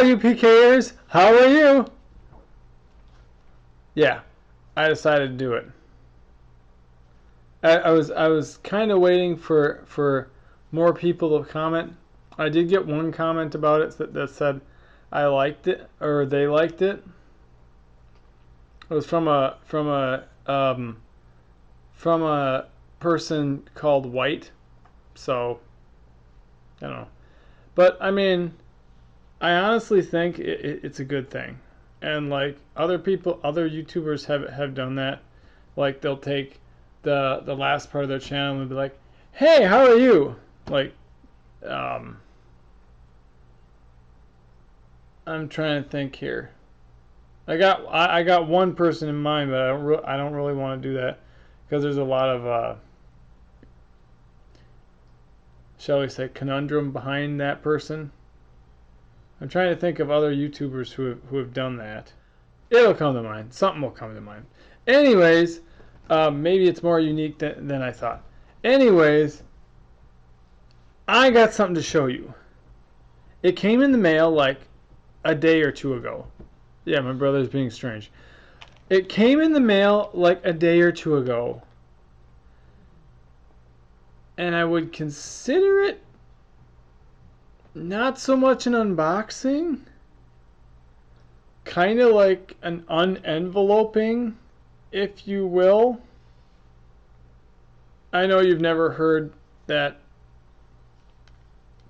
you PKers. How are you? Yeah, I decided to do it. I was kind of waiting for more people to comment. I did get one comment about it that said I liked it or they liked it. It was from a person called White. So I don't know. But I mean, I honestly think it's a good thing. And like other people, other YouTubers have done that. Like they'll take the last part of their channel and be like, "Hey, how are you?" Like, I'm trying to think here. I got one person in mind, but I don't really want to do that because there's a lot of shall we say conundrum behind that person. I'm trying to think of other YouTubers who have done that. It'll come to mind. Something will come to mind. Anyways, maybe it's more unique than I thought. Anyways, I got something to show you. It came in the mail like a day or two ago. Yeah, my brother's being strange. It came in the mail like a day or two ago. And I would consider it not so much an unboxing. Kind of like an unenveloping, if you will. I know you've never heard that,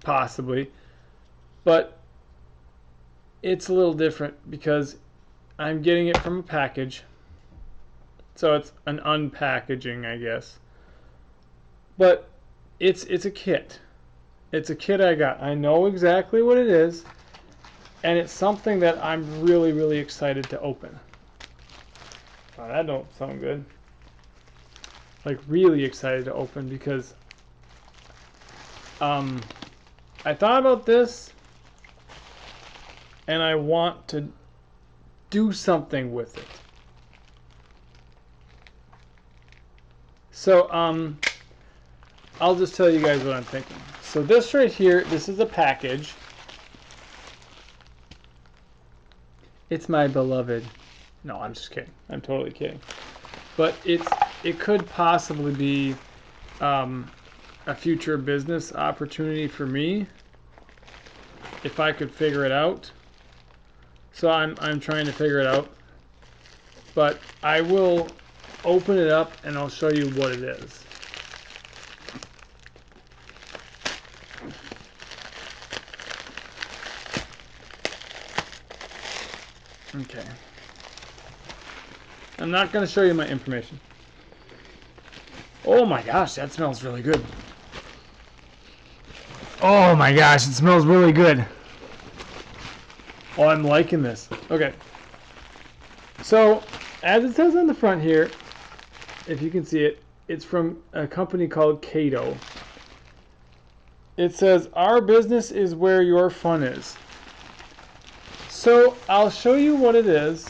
possibly, but it's a little different because I'm getting it from a package. So it's an unpackaging, I guess. But it's a kit. It's a kit I got. I know exactly what it is. And it's something that I'm really, really excited to open. Oh, that don't sound good. Like really excited to open because I thought about this and I want to do something with it. So I'll just tell you guys what I'm thinking. So this right here, this is a package. It's my beloved. No, I'm just kidding. I'm totally kidding. But it could possibly be a future business opportunity for me if I could figure it out. So I'm trying to figure it out. But I will open it up and I'll show you what it is. Okay. I'm not going to show you my information. Oh my gosh, that smells really good. Oh my gosh, it smells really good. Oh, I'm liking this. Okay. So, as it says on the front here, if you can see it, it's from a company called Kato. It says, "Our business is where your fun is." So, I'll show you what it is.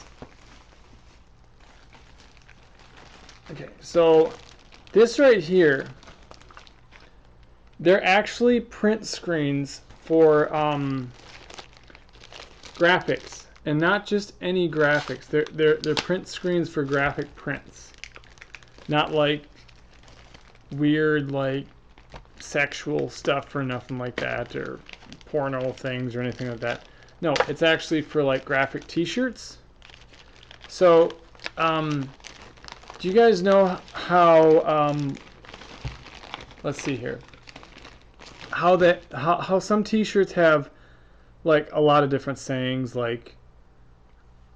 Okay, so this right here, they're actually print screens for graphics, and not just any graphics. They're print screens for graphic prints, not like weird like sexual stuff or nothing like that, or porno things or anything like that. No, it's actually for like graphic T-shirts. So, do you guys know how? Let's see here. How some T-shirts have like a lot of different sayings, like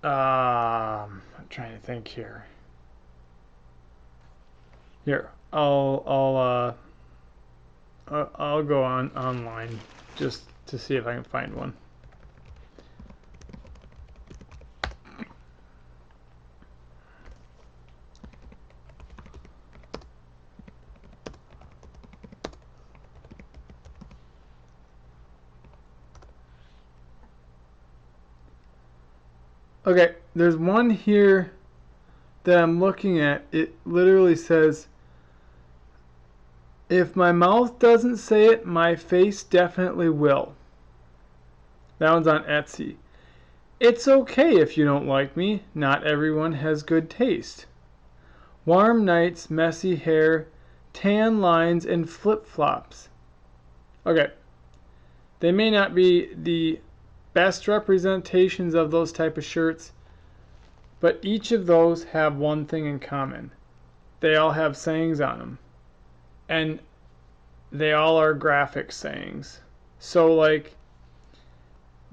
I'm trying to think here. Here, I'll go online just to see if I can find one. Okay, there's one here that I'm looking at. It literally says, "If my mouth doesn't say it, my face definitely will." That one's on Etsy. It's okay if you don't like me. Not everyone has good taste. Warm nights, messy hair, tan lines, and flip-flops. Okay. They may not be the best representations of those type of shirts, but each of those have one thing in common. They all have sayings on them. And they all are graphic sayings. So like,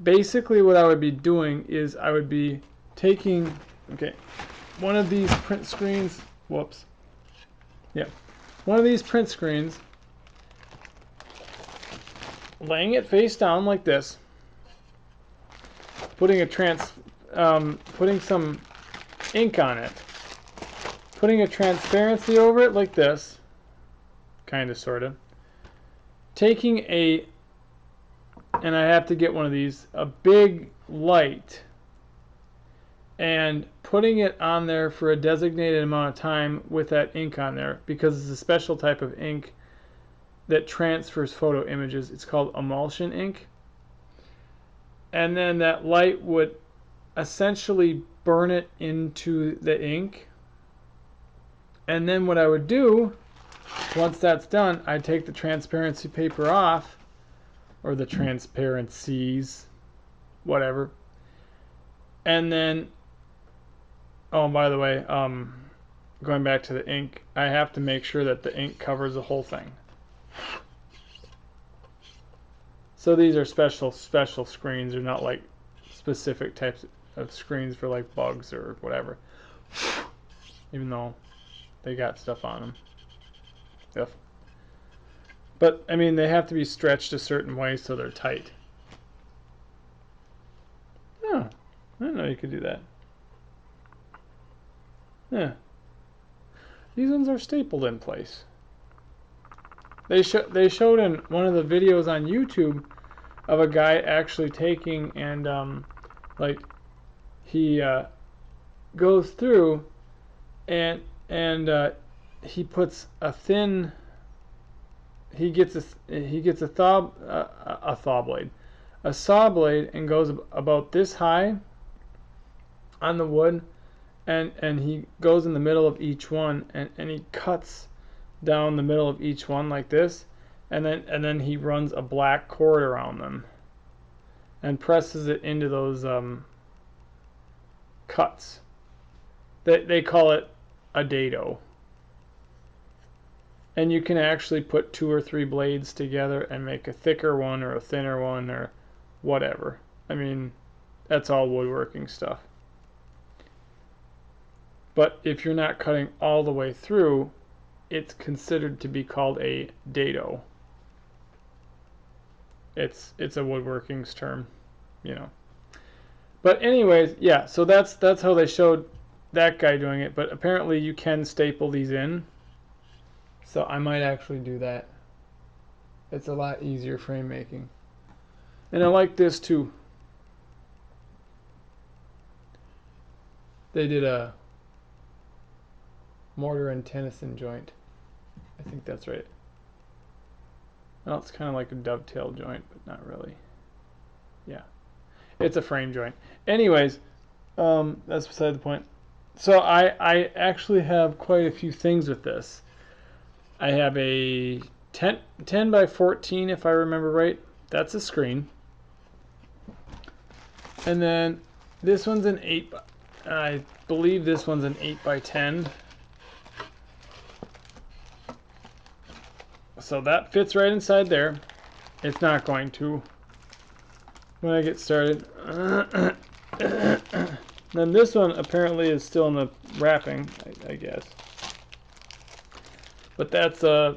basically what I would be doing is I would be taking, okay, one of these print screens, whoops. Yeah. One of these print screens, laying it face down like this, putting some ink on it, putting a transparency over it like this, kind of, sort of, taking and I have to get one of these, a big light, and putting it on there for a designated amount of time with that ink on there, because it's a special type of ink that transfers photo images. It's called emulsion ink. And then that light would essentially burn it into the ink. And then what I would do, once that's done, I'd take the transparency paper off, or the transparencies, whatever. And then, oh, by the way, going back to the ink, I have to make sure that the ink covers the whole thing. So these are special screens. They're not like specific types of screens for like bugs or whatever. Even though they got stuff on them. Yep. But, I mean, they have to be stretched a certain way so they're tight. Oh, I didn't know you could do that. Yeah. These ones are stapled in place. They showed in one of the videos on YouTube of a guy actually taking and like he goes through and he puts a thin, he gets a saw blade and goes about this high on the wood, and he goes in the middle of each one and he cuts down the middle of each one like this, and then he runs a black cord around them and presses it into those cuts. They call it a dado. And you can actually put 2 or 3 blades together and make a thicker one or a thinner one or whatever. I mean, that's all woodworking stuff. But if you're not cutting all the way through, it's considered to be called a dado. It's a woodworking term, you know. But anyways, yeah, so that's how they showed that guy doing it. But apparently you can staple these in. So I might actually do that. It's a lot easier frame making. And I like this too. They did a mortar and tennyson joint. I think that's right. Well, it's kind of like a dovetail joint, but not really. Yeah. It's a frame joint. Anyways, that's beside the point. So I actually have quite a few things with this. I have a 10 by 14, if I remember right. That's a screen. And then this one's an 8 by, I believe this one's an 8 by 10. So that fits right inside there. It's not going to when I get started. Then this one apparently is still in the wrapping, I guess. But that's I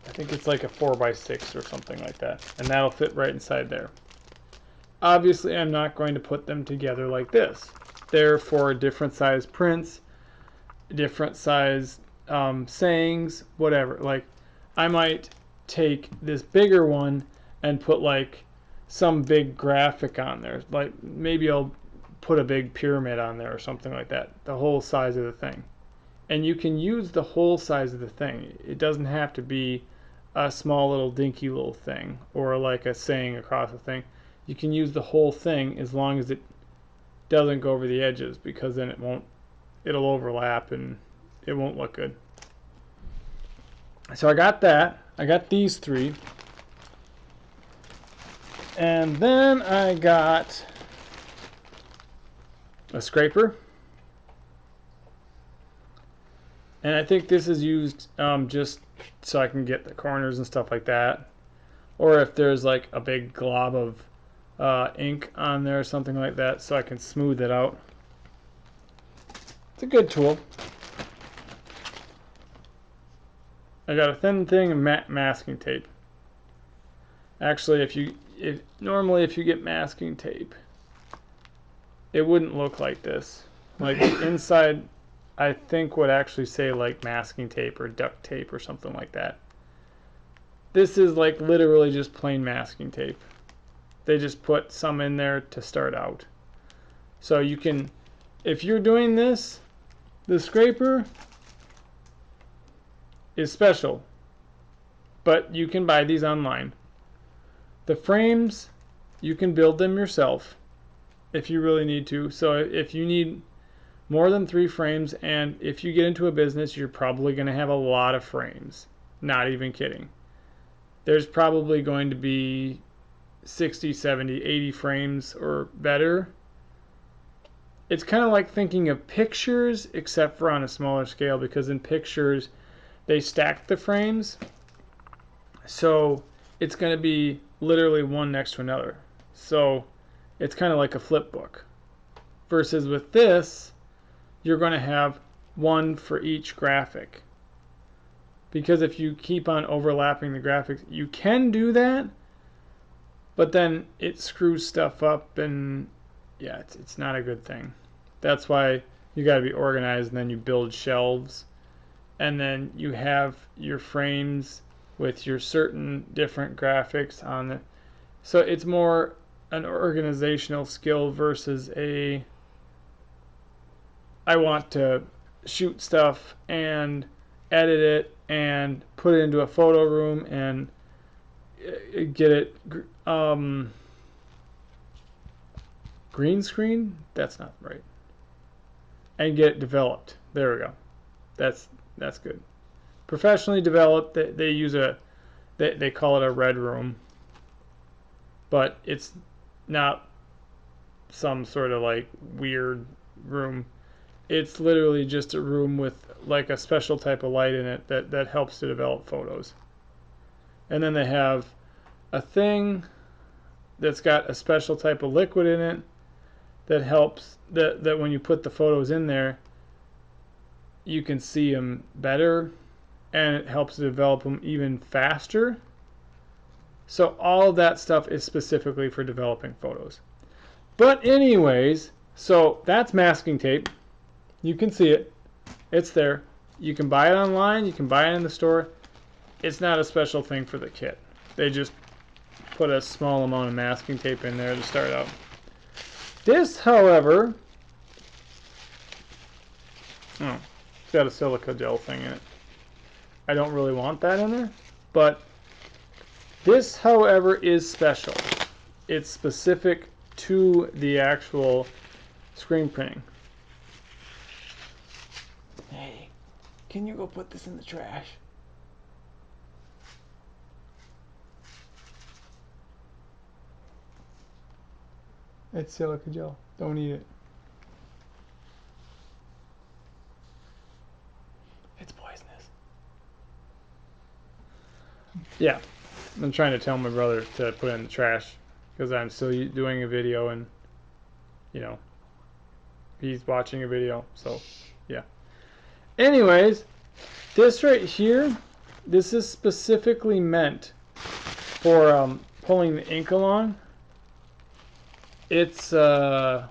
think it's like a 4 by 6 or something like that. And that'll fit right inside there. Obviously, I'm not going to put them together like this. They're for different size prints, different size sayings, whatever. Like, I might take this bigger one and put like some big graphic on there. Like maybe I'll put a big pyramid on there or something like that. The whole size of the thing. And you can use the whole size of the thing. It doesn't have to be a small little dinky little thing or like a saying across the thing. you can use the whole thing as long as it doesn't go over the edges, because then it'll overlap and it won't look good. So I got that. I got these three. And then I got a scraper. And I think this is used just so I can get the corners and stuff like that. Or if there's like a big glob of ink on there or something like that, so I can smooth it out. It's a good tool. I got a thin thing and masking tape. Actually, normally if you get masking tape, it wouldn't look like this. Like inside, I think would actually say like masking tape or duct tape or something like that. This is like literally just plain masking tape. They just put some in there to start out. So you can, if you're doing this, the scraper is special, but you can buy these online. The frames, you can build them yourself if you really need to. So if you need more than 3 frames, and if you get into a business, you're probably going to have a lot of frames. Not even kidding. There's probably going to be 60, 70, 80 frames or better. It's kind of like thinking of pictures, except for on a smaller scale, because in pictures they stack the frames, so it's going to be literally one next to another. So it's kind of like a flip book. Versus with this, you're going to have one for each graphic. Because if you keep on overlapping the graphics, you can do that, but then it screws stuff up, and yeah, it's not a good thing. That's why you got to be organized, and then you build shelves, and then you have your frames with your certain different graphics on it. So it's more an organizational skill versus a I want to shoot stuff and edit it and put it into a photo room and get it green screen? That's not right. And get it developed. There we go. That's good. Professionally developed. They use they call it a red room, but it's not some sort of like weird room. It's literally just a room with like a special type of light in it that helps to develop photos. And then they have a thing that's got a special type of liquid in it that helps that when you put the photos in there, you can see them better, and it helps to develop them even faster. So all of that stuff is specifically for developing photos. But anyways, so that's masking tape. You can see it. It's there. You can buy it online. You can buy it in the store. It's not a special thing for the kit. They just put a small amount of masking tape in there to start out. This, however, it's got a silica gel thing in it. I don't really want that in there, but this, however, is special. It's specific to the actual screen printing. Hey, can you go put this in the trash? It's silica gel. Don't eat it. It's poisonous. Yeah, I'm trying to tell my brother to put it in the trash because I'm still doing a video, and you know, he's watching a video, so yeah. Anyways, this right here, this is specifically meant for pulling the ink along. It's a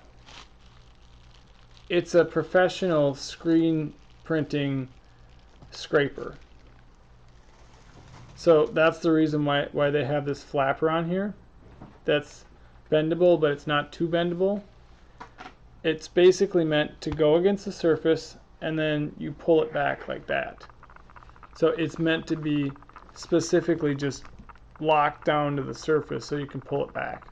professional screen printing scraper. So that's the reason why they have this flapper on here. That's bendable, but it's not too bendable. It's basically meant to go against the surface, and then you pull it back like that. So it's meant to be specifically just locked down to the surface so you can pull it back.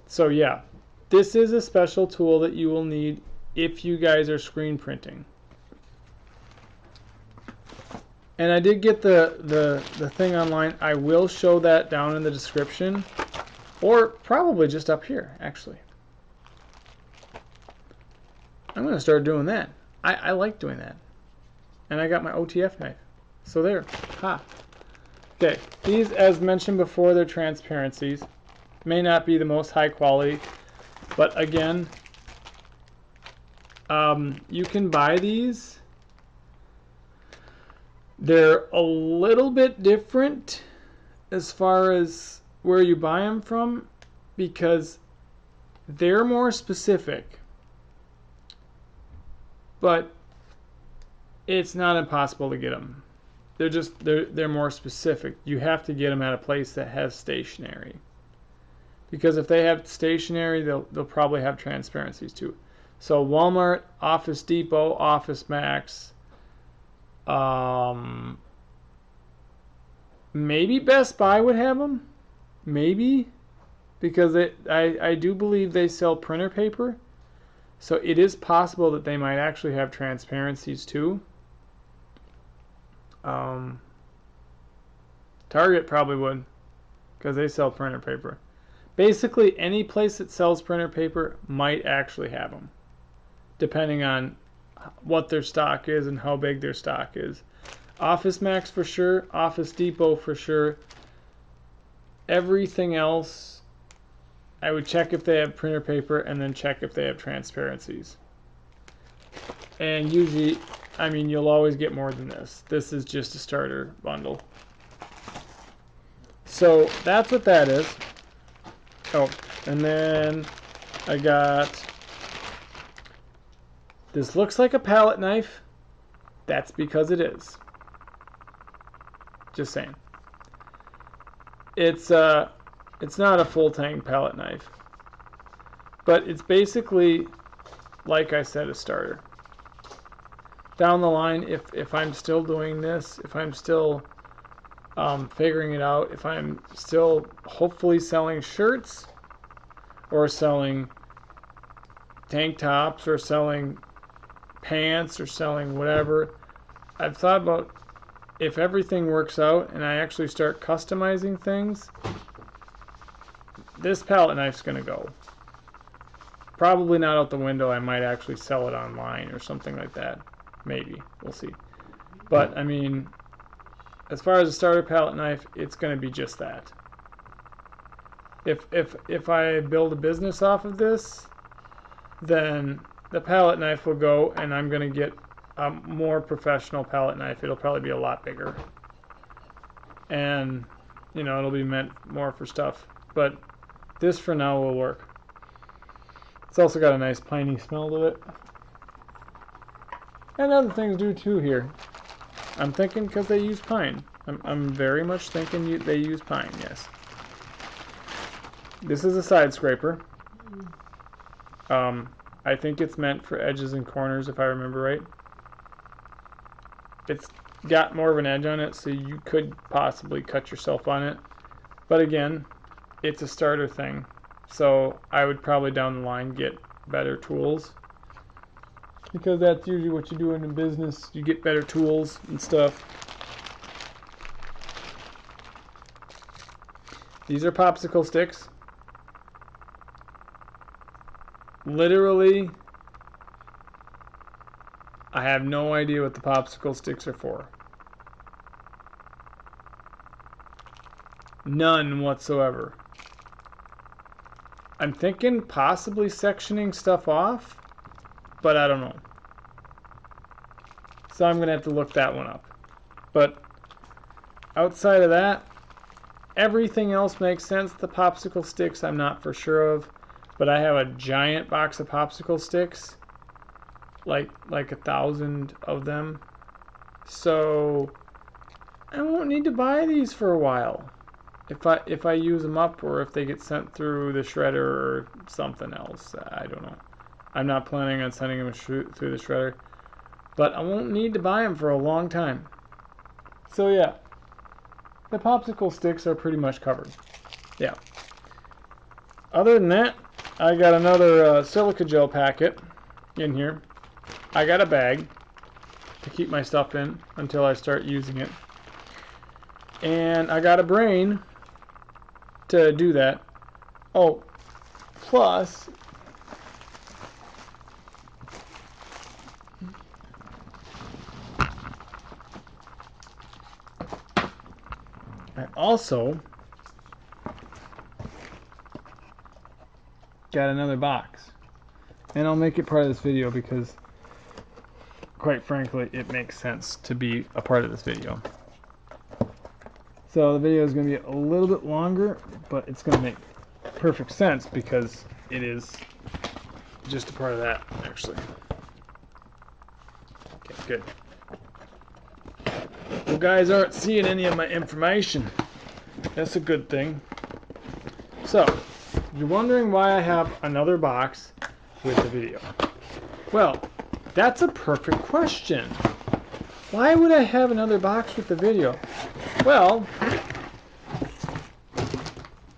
So yeah, this is a special tool that you will need if you guys are screen printing. And I did get the thing online. I will show that down in the description, or probably just up here, actually. I'm going to start doing that. I like doing that. And I got my OTF knife. So there. Ha. Okay, these, as mentioned before, they're transparencies. May not be the most high quality, but again, you can buy these. They're a little bit different as far as where you buy them from, because they're more specific, but it's not impossible to get them. They're more specific. You have to get them at a place that has stationery, because if they have stationery, they'll probably have transparencies too. So Walmart, Office Depot, Office Max, maybe Best Buy would have them, maybe, because I do believe they sell printer paper, so it is possible that they might actually have transparencies too. Target probably would, because they sell printer paper. Basically, any place that sells printer paper might actually have them, depending on what their stock is and how big their stock is. Office Max for sure, Office Depot for sure. Everything else, I would check if they have printer paper and then check if they have transparencies. And usually, I mean, you'll always get more than this. This is just a starter bundle. So that's what that is. Oh, and then I got, this looks like a palette knife. That's because it is. Just saying. It's not a full tang palette knife, but it's basically, like I said, a starter. Down the line, if I'm still doing this, if I'm still figuring it out, if I'm still hopefully selling shirts or selling tank tops or selling pants or selling whatever, I've thought about, if everything works out and I actually start customizing things, this palette knife's going to go. Probably not out the window. I might actually sell it online or something like that. Maybe. We'll see. But, I mean, as far as a starter palette knife, it's going to be just that. If I build a business off of this, then the palette knife will go, and I'm going to get a more professional palette knife. It'll probably be a lot bigger. And, you know, it'll be meant more for stuff. But this for now will work. It's also got a nice piney smell to it. And other things do too here. I'm thinking because they use pine. I'm very much thinking they use pine, yes. This is a side scraper. I think it's meant for edges and corners, if I remember right. It's got more of an edge on it, so you could possibly cut yourself on it. But again, it's a starter thing. So I would probably down the line get better tools, because that's usually what you do in a business. You get better tools and stuff. These are popsicle sticks. Literally, I have no idea what the popsicle sticks are for. None whatsoever. I'm thinking possibly sectioning stuff off, but I don't know. So I'm going to have to look that one up. But outside of that, everything else makes sense. The popsicle sticks I'm not for sure of, but I have a giant box of popsicle sticks, like 1,000 of them. So I won't need to buy these for a while. If I use them up, or if they get sent through the shredder or something else, I don't know. I'm not planning on sending them through the shredder, but I won't need to buy them for a long time. So yeah, the popsicle sticks are pretty much covered. Yeah. Other than that, I got another silica gel packet in here. I got a bag to keep my stuff in until I start using it. And I got a brain to do that. Oh, plus I also got another box. And I'll make it part of this video because, quite frankly, it makes sense to be a part of this video. So the video is going to be a little bit longer, but it's going to make perfect sense because it is just a part of that, actually. Okay, good. You guys aren't seeing any of my information. That's a good thing. So, you're wondering why I have another box with the video. Well, that's a perfect question. Why would I have another box with the video? Well,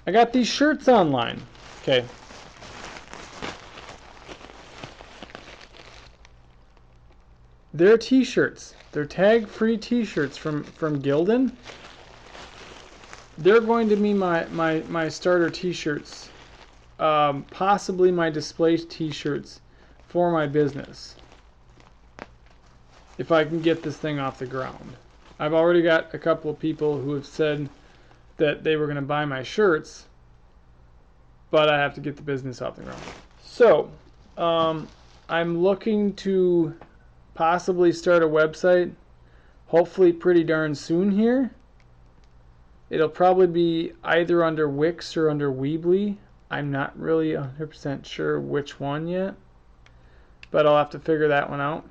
I got these shirts online. Okay. They're t-shirts. They're tag-free t-shirts from Gildan. They're going to be my starter t-shirts. Possibly my display t-shirts for my business. If I can get this thing off the ground. I've already got a couple of people who have said that they were going to buy my shirts, but I have to get the business off the ground. So, I'm looking to possibly start a website, hopefully pretty darn soon here. It'll probably be either under Wix or under Weebly. I'm not really 100% sure which one yet, but I'll have to figure that one out.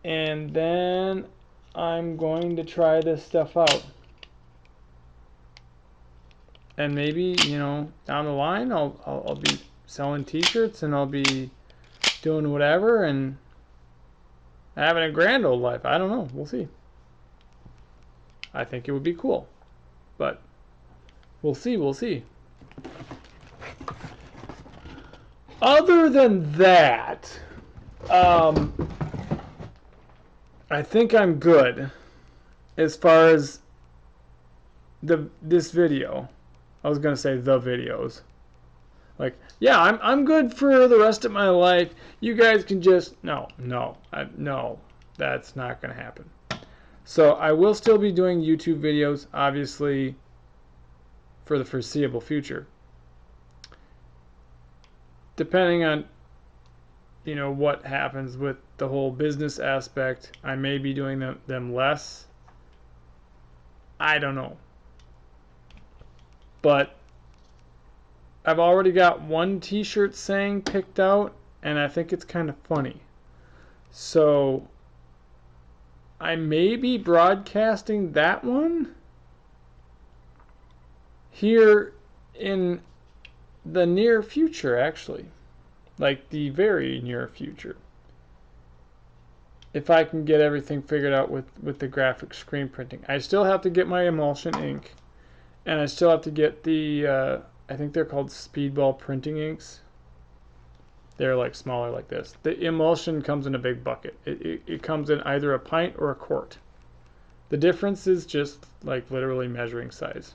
And then I'm going to try this stuff out. And maybe, you know, down the line I'll be selling t-shirts and I'll be doing whatever and having a grand old life. I don't know. We'll see. I think it would be cool. But we'll see, we'll see. Other than that, I think I'm good as far as this video. I was gonna say the videos. Like, yeah, I'm good for the rest of my life. You guys can just no, that's not gonna happen. So I will still be doing YouTube videos, obviously, for the foreseeable future. Depending on, you know, what happens with the whole business aspect, I may be doing them less. I don't know. But I've already got one t-shirt saying picked out, and I think it's kind of funny. So I may be broadcasting that one here in the near future, actually. Like the very near future. If I can get everything figured out with the graphic screen printing. I still have to get my emulsion ink. And I still have to get the, I think they're called speedball printing inks. They're like smaller like this. The emulsion comes in a big bucket. It comes in either a pint or a quart. The difference is just like literally measuring size.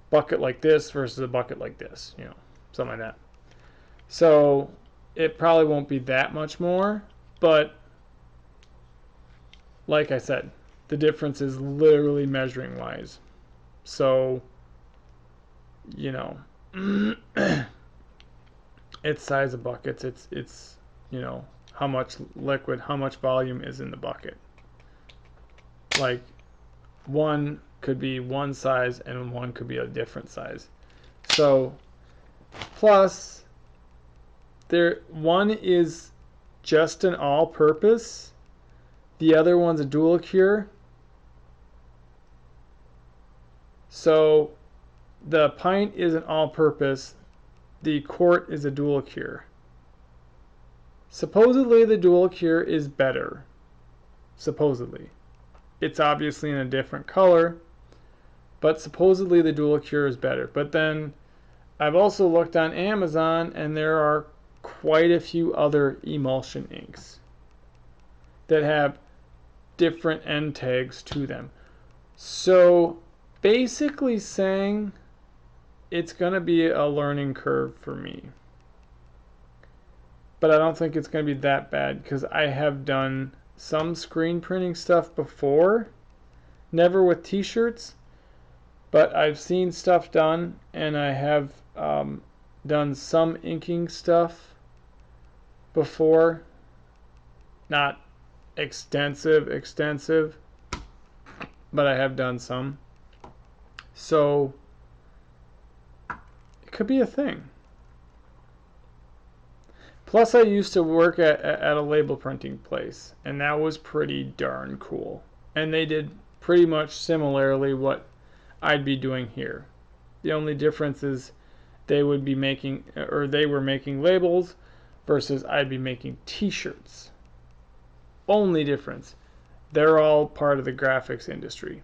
Bucket like this versus a bucket like this, you know, something like that. So it probably won't be that much more, but like I said, the difference is literally measuring wise. So, you know, it's size of buckets. It's you know, how much liquid, how much volume is in the bucket. Like, one could be one size and one could be a different size. So, plus, one is just an all-purpose. The other one's a dual cure. So, the pint is an all-purpose. The quart is a dual cure. Supposedly the dual cure is better. Supposedly. It's obviously in a different color, but supposedly the dual cure is better. But then I've also looked on Amazon, and there are quite a few other emulsion inks that have different end tags to them. So basically saying it's going to be a learning curve for me. But I don't think it's going to be that bad because I have done some screen printing stuff before. Never with t-shirts, but I've seen stuff done, and I have done some inking stuff before. Not extensive, but I have done some. So it could be a thing. Plus, I used to work at a label printing place, and that was pretty darn cool. And they did pretty much similarly what I'd be doing here. The only difference is they would be making, or they were making labels versus I'd be making t-shirts. Only difference. They're all part of the graphics industry.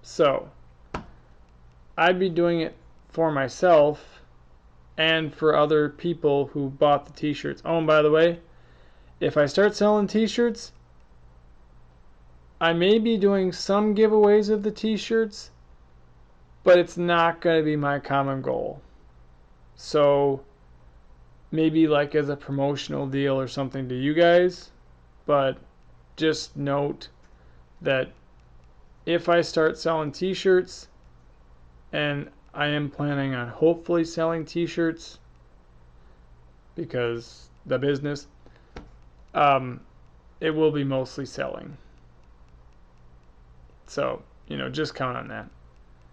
So I'd be doing it for myself and for other people who bought the t-shirts. Oh, and by the way, if I start selling t-shirts, I may be doing some giveaways of the t-shirts, but it's not going to be my common goal. So maybe like as a promotional deal or something to you guys, but just note that if I start selling t-shirts, and I am planning on hopefully selling t-shirts because the business, it will be mostly selling. So, just count on that.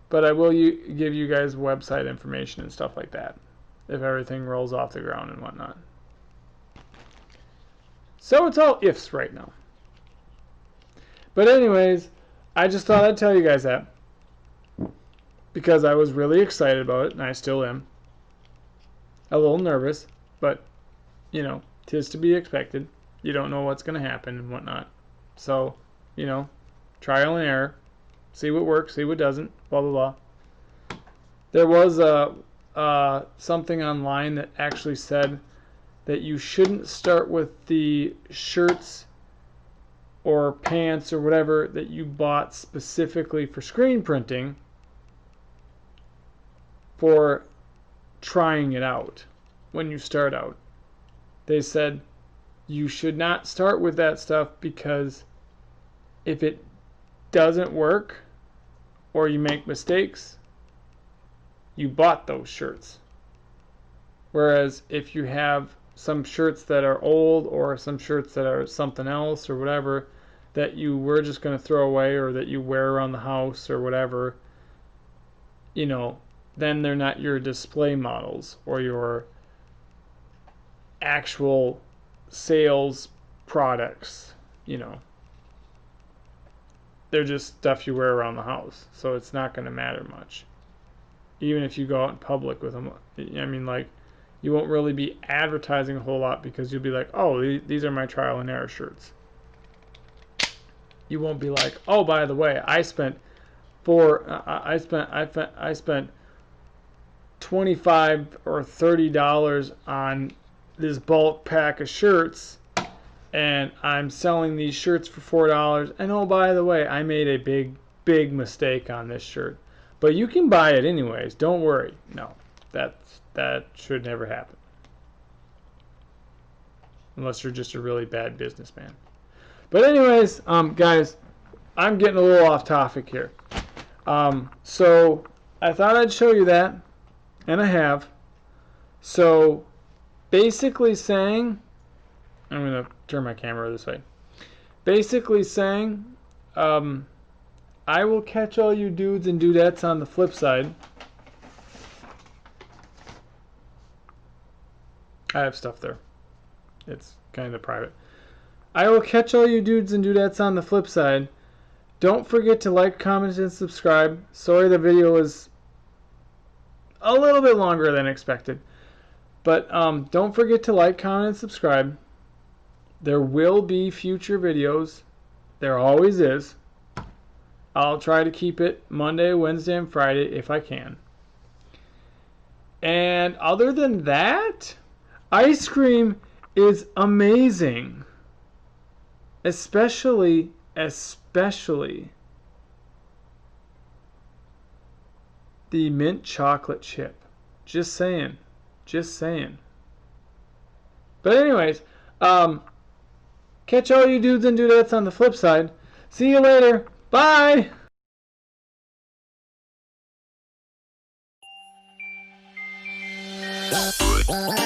But I will give you guys website information and stuff like that if everything rolls off the ground and whatnot. So it's all ifs right now. But anyways, I just thought I'd tell you guys that because I was really excited about it, and I still am. A little nervous, but, 'tis to be expected. You don't know what's going to happen and whatnot. So, trial and error. See what works, see what doesn't, blah, blah, blah. There was something online that actually said that you shouldn't start with the shirts or pants or whatever that you bought specifically for screen printing for trying it out when you start out. They said you should not start with that stuff because if it doesn't work or you make mistakes, you bought those shirts. Whereas if you have some shirts that are old or some shirts that are something else or whatever that you were just going to throw away or that you wear around the house or whatever, then they're not your display models or your actual sales products, They're just stuff you wear around the house, so it's not going to matter much. Even if you go out in public with them, you won't really be advertising a whole lot because you'll be like, oh, these are my trial and error shirts. You won't be like, oh, by the way, I spent $25 or $30 on this bulk pack of shirts, and I'm selling these shirts for $4. And oh, by the way, I made a big mistake on this shirt, but you can buy it anyways. Don't worry. No, that should never happen, unless you're just a really bad businessman. But anyways, guys, I'm getting a little off topic here. So I thought I'd show you that, and I have. So basically saying, I'm going to turn my camera this way. Basically saying, I will catch all you dudes and dudettes on the flip side. I have stuff there. It's kind of private. I will catch all you dudes and dudettes on the flip side. Don't forget to like, comment, and subscribe. Sorry the video is a little bit longer than expected. But don't forget to like, comment, and subscribe. There will be future videos. There always is. I'll try to keep it Monday, Wednesday, and Friday if I can. And other than that, ice cream is amazing. Especially the mint chocolate chip. Just saying. Just saying. But anyways, catch all you dudes and dudettes on the flip side. See you later. Bye! Bye.